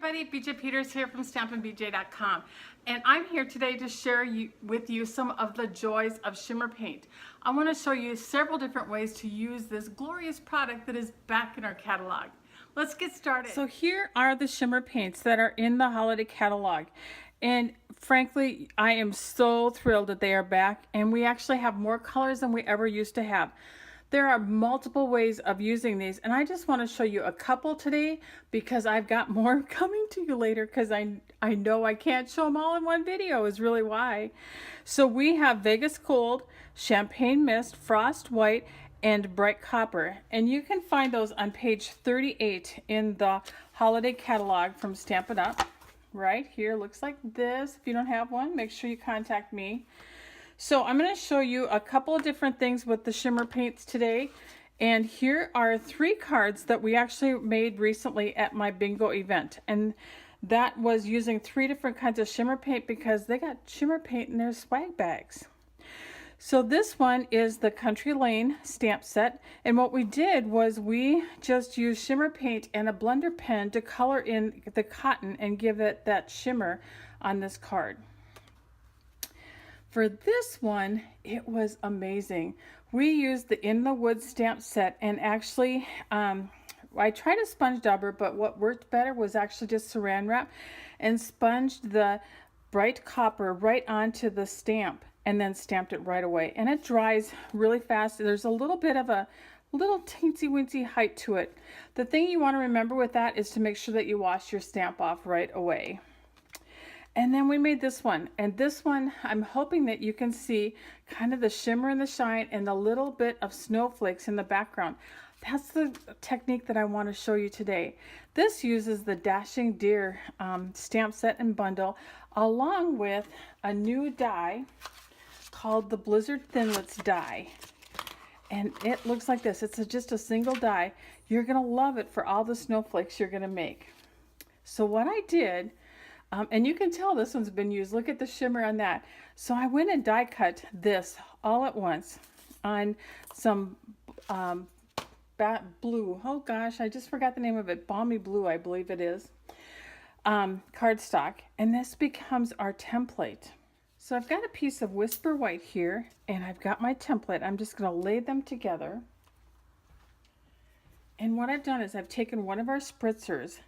everybody, BJ Peters here from stampinbj.com, and I'm here today to share with you some of the joys of shimmer paint. I want to show you several different ways to use this glorious product that is back in our catalog. Let's get started. So here are the shimmer paints that are in the holiday catalog, and frankly I am so thrilled that they are back, and we actually have more colors than we ever used to have. There are multiple ways of using these, and I just want to show you a couple today because I've got more coming to you later, because I know I can't show them all in one video is really why. So we have Vegas Cold, Champagne Mist, Frost White, and Bright Copper, and you can find those on page 38 in the holiday catalog from Stampin' Up. Right here, looks like this. If you don't have one, make sure you contact me. So I'm going to show you a couple of different things with the shimmer paints today. And here are 3 cards that we actually made recently at my bingo event. And that was using 3 different kinds of shimmer paint because they got shimmer paint in their swag bags. So this one is the Country Lane stamp set. And what we did was we just used shimmer paint and a blender pen to color in the cotton and give it that shimmer on this card. For this one, it was amazing. We used the In the Woods stamp set, and actually I tried a sponge dauber, but what worked better was actually just saran wrap and sponged the Bright Copper right onto the stamp and then stamped it right away. And it dries really fast. There's a little bit of a little teensy-weensy height to it. The thing you want to remember with that is to make sure that you wash your stamp off right away. And then we made this one, and this one I'm hoping that you can see kind of the shimmer and the shine and the little bit of snowflakes in the background. That's the technique that I want to show you today. This uses the Dashing Deer stamp set and bundle along with a new die called the Blizzard Thinlits die. And it looks like this. It's just a single die. You're going to love it for all the snowflakes you're going to make. So what I did, and you can tell this one's been used. Look at the shimmer on that. So I went and die cut this all at once on some blue. Oh gosh, I just forgot the name of it. Balmy Blue, I believe it is. Cardstock. And this becomes our template. So I've got a piece of Whisper White here, and I've got my template. I'm just going to lay them together. And what I've done is I've taken one of our spritzers,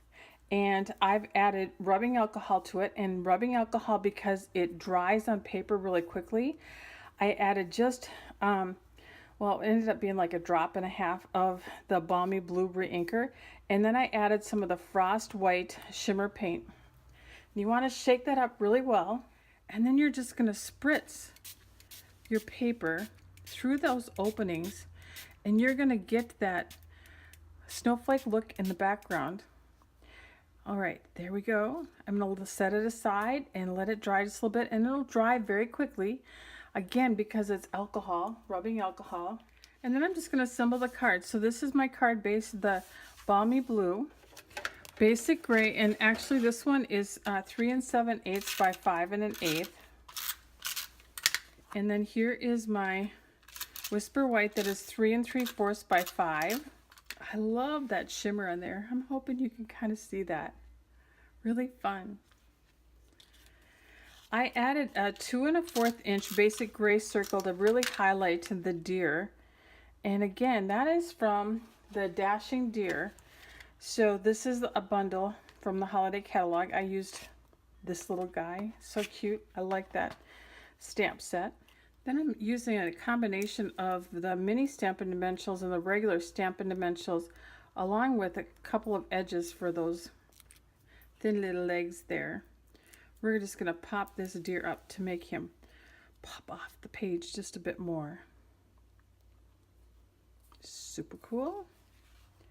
and I've added rubbing alcohol to it, and rubbing alcohol, because it dries on paper really quickly, I added just, well, it ended up being like a drop and a half of the Balmy Blue Reinker, and then I added some of the Frost White shimmer paint. You want to shake that up really well, and then you're just going to spritz your paper through those openings, and you're going to get that snowflake look in the background. All right, there we go. I'm going to set it aside and let it dry just a little bit, and it'll dry very quickly, again, because it's alcohol, rubbing alcohol. And then I'm just going to assemble the cards. So this is my card base, the Balmy Blue, Basic Gray, and actually this one is 3 7/8 by 5 1/8. And then here is my Whisper White that is 3 3/4 by 5. I love that shimmer in there. I'm hoping you can kind of see that. Really fun. I added a 2 1/4 inch basic gray circle to really highlight the deer. And again, that is from the Dashing Deer. So this is a bundle from the holiday catalog. I used this little guy. So cute. I like that stamp set. Then I'm using a combination of the mini Stampin' Dimensionals and the regular Stampin' Dimensionals, along with a couple of edges for those thin little legs there. We're just going to pop this deer up to make him pop off the page just a bit more. Super cool.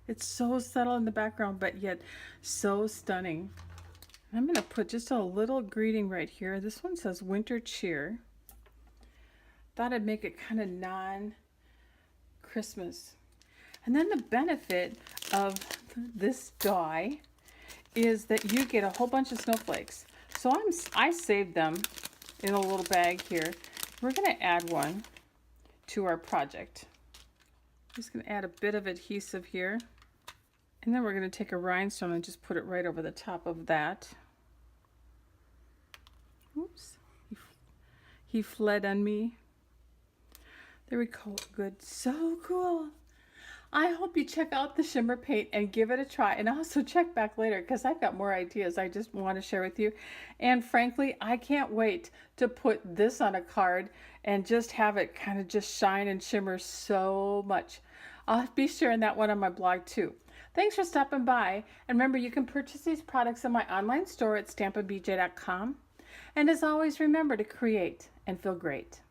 It's so subtle in the background, but yet so stunning. I'm going to put just a little greeting right here. This one says Winter Cheer. Thought I'd make it kind of non-Christmas. And then the benefit of this die is that you get a whole bunch of snowflakes. So I saved them in a little bag here. We're going to add one to our project. I'm just going to add a bit of adhesive here. And then we're going to take a rhinestone and just put it right over the top of that. Oops. He fled on me. There we go. Good. So cool. I hope you check out the shimmer paint and give it a try, and also check back later because I've got more ideas I just want to share with you. And frankly, I can't wait to put this on a card and just have it kind of just shine and shimmer so much. I'll be sharing that one on my blog too. Thanks for stopping by, and remember, you can purchase these products in my online store at stampinbj.com. And as always, remember to create and feel great.